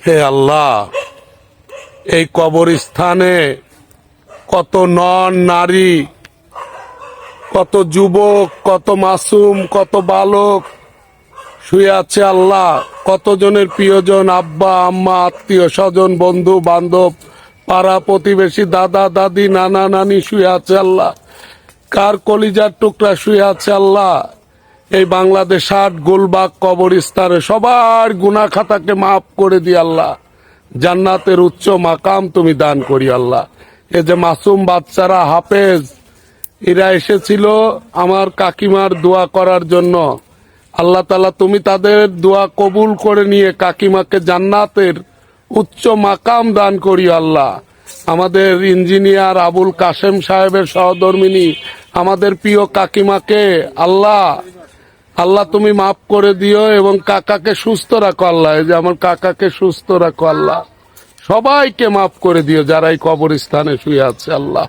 হে আল্লাহ, এই কবরস্থানে কত নর নারী, কত যুবক, কত মাসুম, কত বালক শুয়ে আছে আল্লাহ। কতজনের প্রিয়জন, আব্বা আম্মা, আত্মীয় স্বজন, বন্ধু বান্ধব, পাড়া প্রতিবেশী, দাদা দাদি, নানা নানি শুয়ে আছে আল্লাহ। কার কলিজার টুকরা শুয়ে আছে আল্লাহ। এই বাংলাদেশ ৬০ গোলবাগ কবরস্থানে সবার গুনাহ খাতাকে মাফ করে দি আল্লাহ। জান্নাতের উচ্চ মাকাম তুমি দান করি আল্লাহ। এই যে মাসুম বাচ্চারা, হাফেজ, এরা এসেছিল আমার কাকিমার দোয়া করার জন্য। আল্লাহ তাআলা তুমি তাদের দোয়া কবুল করে নিয়ে কাকিমাকে জান্নাতের উচ্চ মাকাম দান করি আল্লাহ। আমাদের ইঞ্জিনিয়ার আবুল কাশেম সাহেবের সহধর্মিনী আমাদের প্রিয় কাকিমাকে আল্লাহ আল্লাহ তুমি মাফ করে দিও এবং কাকাকে সুস্থ রাখো আল্লাহ। এই যে আমার কাকাকে সুস্থ রাখো আল্লাহ। সবাইকে মাফ করে দিও যারা এই কবরস্থানে শুয়ে আছে আল্লাহ।